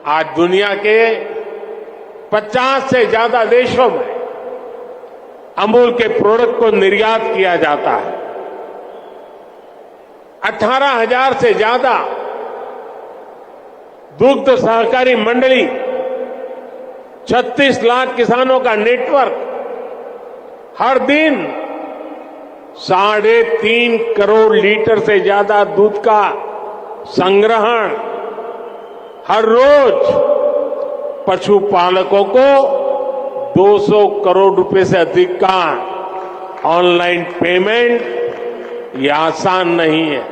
आज दुनिया के 50 से ज्यादा देशों में अमूल के प्रोडक्ट को निर्यात किया जाता है। 18,000 से ज्यादा दुग्ध सहकारी मंडली, 36 लाख किसानों का नेटवर्क, हर दिन 3.5 करोड़ लीटर से ज्यादा दूध का संग्रहण, हर रोज पशुपालकों को 200 करोड़ रुपए से अधिक का ऑनलाइन पेमेंट, ये आसान नहीं है।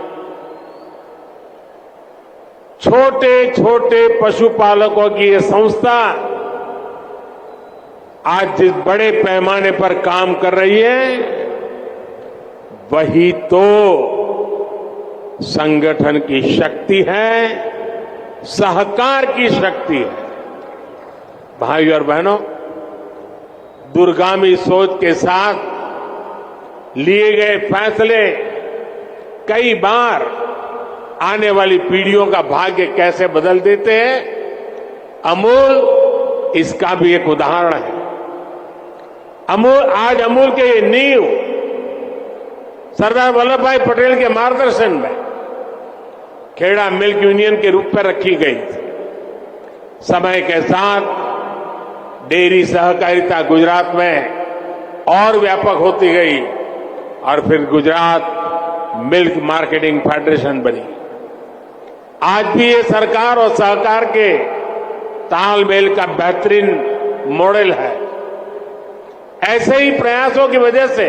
छोटे छोटे पशुपालकों की ये संस्था आज जिस बड़े पैमाने पर काम कर रही है, वही तो संगठन की शक्ति है, सहकार की शक्ति है। भाइयों और बहनों, दूरगामी सोच के साथ लिए गए फैसले कई बार आने वाली पीढ़ियों का भाग्य कैसे बदल देते हैं, अमूल इसका भी एक उदाहरण है। आज अमूल के ये नींव सरदार वल्लभ भाई पटेल के मार्गदर्शन में खेड़ा मिल्क यूनियन के रूप में रखी गई थी। समय के साथ डेयरी सहकारिता गुजरात में और व्यापक होती गई और फिर गुजरात मिल्क मार्केटिंग फेडरेशन बनी। आज भी ये सरकार और सहकार के तालमेल का बेहतरीन मॉडल है। ऐसे ही प्रयासों की वजह से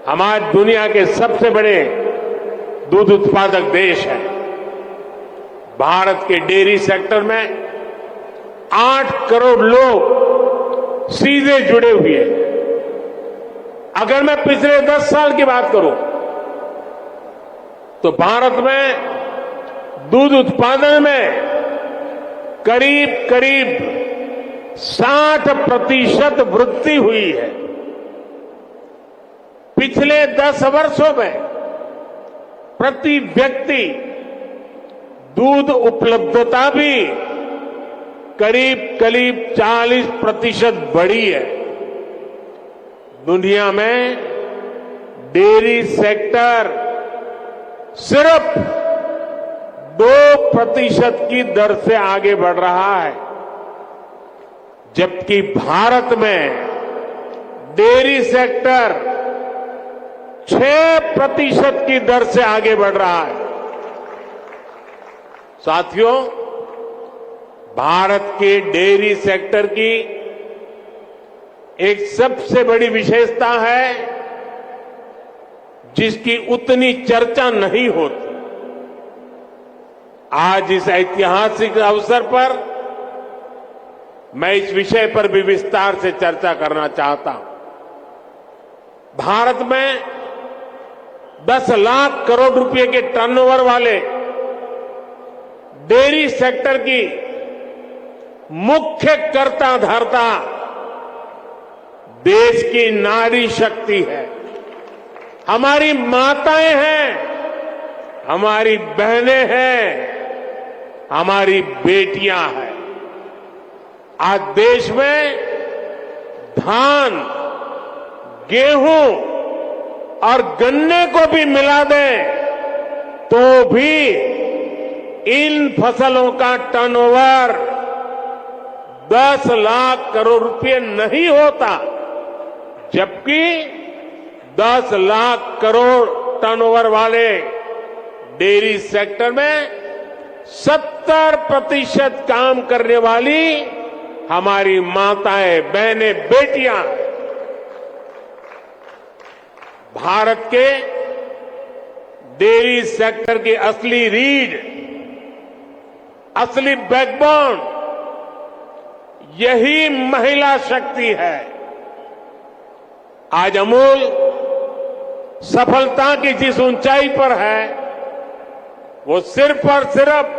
हम आज दुनिया के सबसे बड़े दूध उत्पादक देश हैं। भारत के डेयरी सेक्टर में 8 करोड़ लोग सीधे जुड़े हुए हैं। अगर मैं पिछले 10 साल की बात करूं तो भारत में दूध उत्पादन में करीब करीब 60% वृद्धि हुई है। पिछले 10 वर्षों में प्रति व्यक्ति दूध उपलब्धता भी करीब करीब 40% बढ़ी है। दुनिया में डेयरी सेक्टर सिर्फ 2% की दर से आगे बढ़ रहा है, जबकि भारत में डेयरी सेक्टर 6% की दर से आगे बढ़ रहा है। साथियों, भारत के डेयरी सेक्टर की एक सबसे बड़ी विशेषता है जिसकी उतनी चर्चा नहीं होती। आज इस ऐतिहासिक अवसर पर मैं इस विषय पर भी विस्तार से चर्चा करना चाहता हूं। भारत में 10 लाख करोड़ रुपए के टर्नओवर वाले डेयरी सेक्टर की मुख्य कर्ता धर्ता देश की नारी शक्ति है। हमारी माताएं हैं, हमारी बहनें हैं, हमारी बेटियां हैं। आज देश में धान, गेहूं और गन्ने को भी मिला दें तो भी इन फसलों का टर्नओवर 10 लाख करोड़ रुपए नहीं होता, जबकि 10 लाख करोड़ टर्नओवर वाले डेयरी सेक्टर में 70% काम करने वाली हमारी माताएं, बहनें, बेटियां। भारत के डेयरी सेक्टर की असली रीढ़, असली बैकबोन यही महिला शक्ति है। आज अमूल सफलता की जिस ऊंचाई पर है, वो सिर्फ और सिर्फ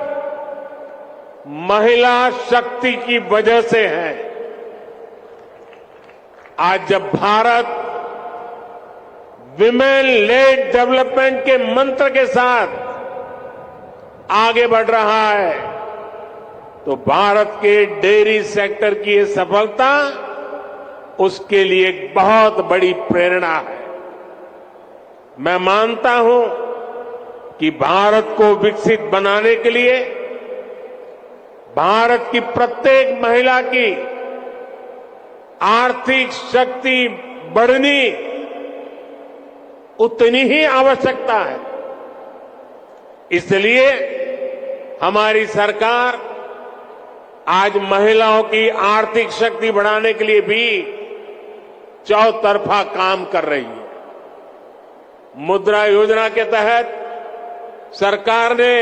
महिला शक्ति की वजह से है। आज जब भारत विमेन लेड डेवलपमेंट के मंत्र के साथ आगे बढ़ रहा है, तो भारत के डेयरी सेक्टर की ये सफलता उसके लिए एक बहुत बड़ी प्रेरणा है। मैं मानता हूं कि भारत को विकसित बनाने के लिए भारत की प्रत्येक महिला की आर्थिक शक्ति बढ़नी उतनी ही आवश्यकता है। इसलिए हमारी सरकार आज महिलाओं की आर्थिक शक्ति बढ़ाने के लिए भी चौतरफा काम कर रही है। मुद्रा योजना के तहत सरकार ने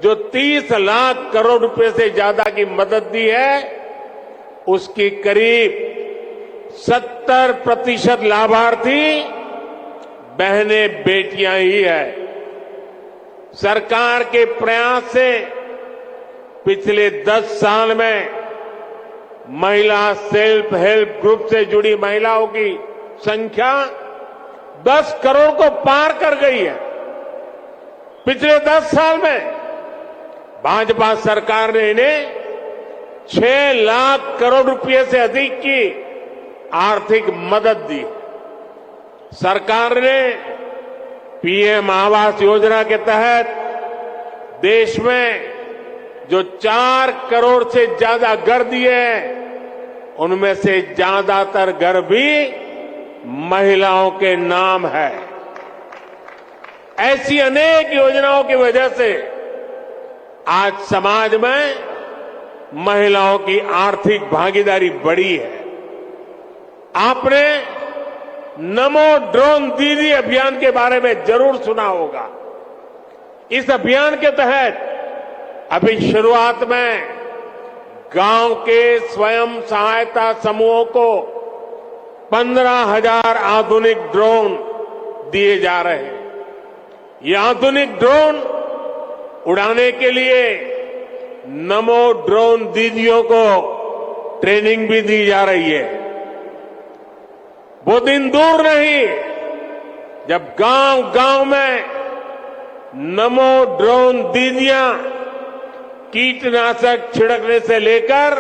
जो 30 लाख करोड़ रुपए से ज्यादा की मदद दी है, उसकी करीब 70% लाभार्थी बहनें बेटियां ही है। सरकार के प्रयास से पिछले 10 साल में महिला सेल्फ हेल्प ग्रुप से जुड़ी महिलाओं की संख्या 10 करोड़ को पार कर गई है। पिछले 10 साल में भाजपा सरकार ने इन्हें 6 लाख करोड़ रुपए से अधिक की आर्थिक मदद दी। सरकार ने पीएम आवास योजना के तहत देश में जो 4 करोड़ से ज्यादा घर दिए हैं, उनमें से ज्यादातर घर भी महिलाओं के नाम है। ऐसी अनेक योजनाओं की वजह से आज समाज में महिलाओं की आर्थिक भागीदारी बढ़ी है। आपने नमो ड्रोन दीदी अभियान के बारे में जरूर सुना होगा। इस अभियान के तहत अभी शुरुआत में गांव के स्वयं सहायता समूहों को 15,000 आधुनिक ड्रोन दिए जा रहे हैं। ये आधुनिक ड्रोन उड़ाने के लिए नमो ड्रोन दीदियों को ट्रेनिंग भी दी जा रही है। वो दिन दूर नहीं जब गांव-गांव में नमो ड्रोन दीदियां कीटनाशक छिड़कने से लेकर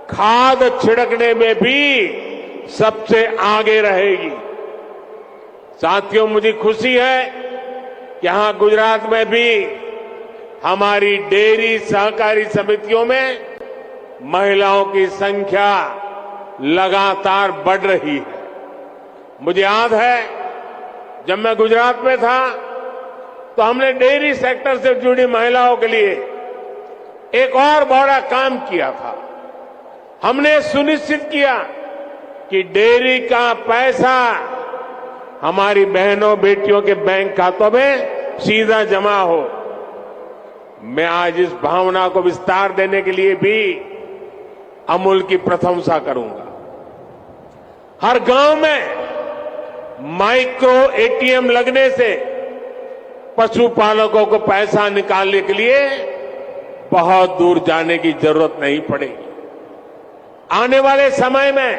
खाद छिड़कने में भी सबसे आगे रहेगी। साथियों, मुझे खुशी है कि यहां गुजरात में भी हमारी डेयरी सहकारी समितियों में महिलाओं की संख्या लगातार बढ़ रही है। मुझे याद है जब मैं गुजरात में था तो हमने डेयरी सेक्टर से जुड़ी महिलाओं के लिए एक और बड़ा काम किया था। हमने सुनिश्चित किया कि डेयरी का पैसा हमारी बहनों बेटियों के बैंक खातों में सीधा जमा हो। मैं आज इस भावना को विस्तार देने के लिए भी अमूल की प्रशंसा करूंगा। हर गांव में माइक्रो एटीएम लगने से पशुपालकों को पैसा निकालने के लिए बहुत दूर जाने की जरूरत नहीं पड़ेगी। आने वाले समय में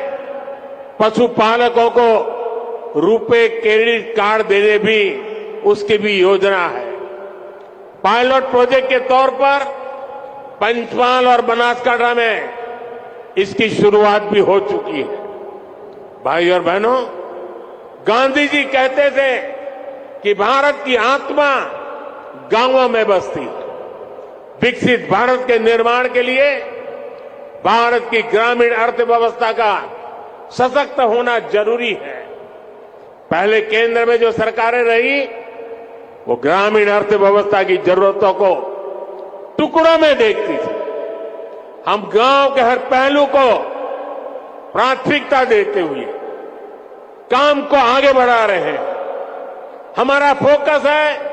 पशुपालकों को रुपए क्रेडिट कार्ड देने भी उसकी भी योजना है। पायलट प्रोजेक्ट के तौर पर पंचमहाल और बनासकांठा में इसकी शुरुआत भी हो चुकी है। भाई और बहनों, गांधी जी कहते थे कि भारत की आत्मा गांवों में बसती है। विकसित भारत के निर्माण के लिए भारत की ग्रामीण अर्थव्यवस्था का सशक्त होना जरूरी है। पहले केंद्र में जो सरकारें रही वो ग्रामीण अर्थव्यवस्था की जरूरतों को टुकड़ों में देखती थी। हम गांव के हर पहलू को प्राथमिकता देते हुए काम को आगे बढ़ा रहे हैं। हमारा फोकस है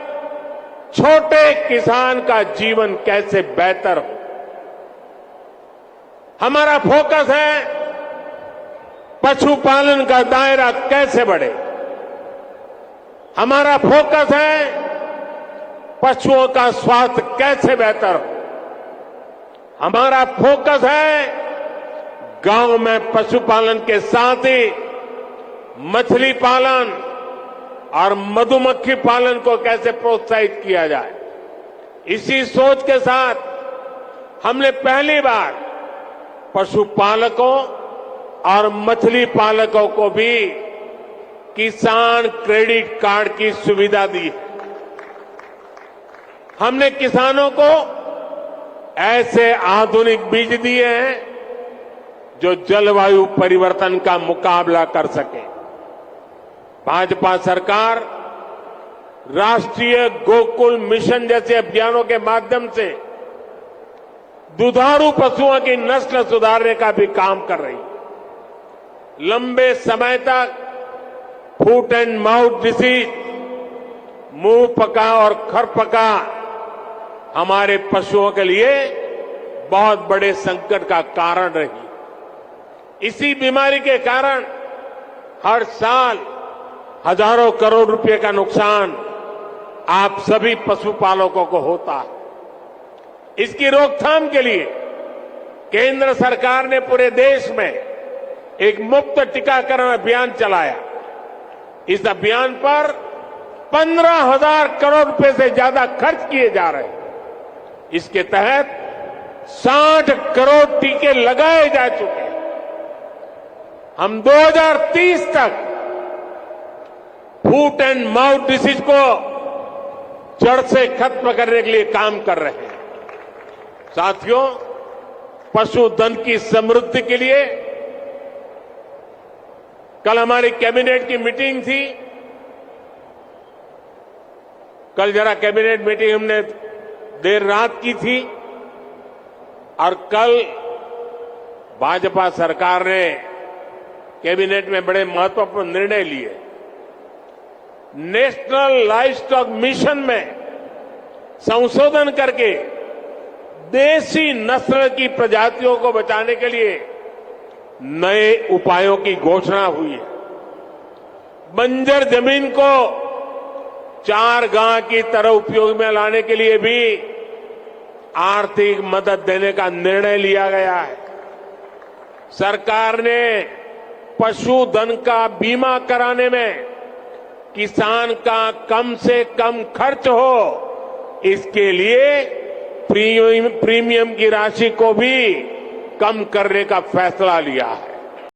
छोटे किसान का जीवन कैसे बेहतर हो। हमारा फोकस है पशुपालन का दायरा कैसे बढ़े। हमारा फोकस है पशुओं का स्वास्थ्य कैसे बेहतर हो। हमारा फोकस है गांव में पशुपालन के साथ ही मछली पालन और मधुमक्खी पालन को कैसे प्रोत्साहित किया जाए। इसी सोच के साथ हमने पहली बार पशुपालकों और मछली पालकों को भी किसान क्रेडिट कार्ड की सुविधा दी है। हमने किसानों को ऐसे आधुनिक बीज दिए हैं जो जलवायु परिवर्तन का मुकाबला कर सके। भाजपा सरकार राष्ट्रीय गोकुल मिशन जैसे अभियानों के माध्यम से दुधारू पशुओं की नस्ल सुधारने का भी काम कर रही है। लंबे समय तक फुट एंड माउथ डिसीज, मुंह पका और खरपका हमारे पशुओं के लिए बहुत बड़े संकट का कारण रही। इसी बीमारी के कारण हर साल हजारों करोड़ रुपए का नुकसान आप सभी पशुपालकों को होता है। इसकी रोकथाम के लिए केंद्र सरकार ने पूरे देश में एक मुफ्त टीकाकरण अभियान चलाया। इस अभियान पर 15,000 करोड़ रुपए से ज्यादा खर्च किए जा रहे हैं। इसके तहत 60 करोड़ टीके लगाए जा चुके हैं। हम 2030 तक फुट एंड माउथ डिसीज को जड़ से खत्म करने के लिए काम कर रहे हैं। साथियों, पशुधन की समृद्धि के लिए कल हमारी कैबिनेट की मीटिंग थी। कल जरा कैबिनेट मीटिंग हमने देर रात की थी और कल भाजपा सरकार ने कैबिनेट में बड़े महत्वपूर्ण निर्णय लिए। नेशनल लाइवस्टॉक मिशन में संशोधन करके देसी नस्ल की प्रजातियों को बचाने के लिए नए उपायों की घोषणा हुई है। बंजर जमीन को चारगांव की तरह उपयोग में लाने के लिए भी आर्थिक मदद देने का निर्णय लिया गया है। सरकार ने पशुधन का बीमा कराने में किसान का कम से कम खर्च हो, इसके लिए प्रीमियम की राशि को भी कम करने का फैसला लिया है।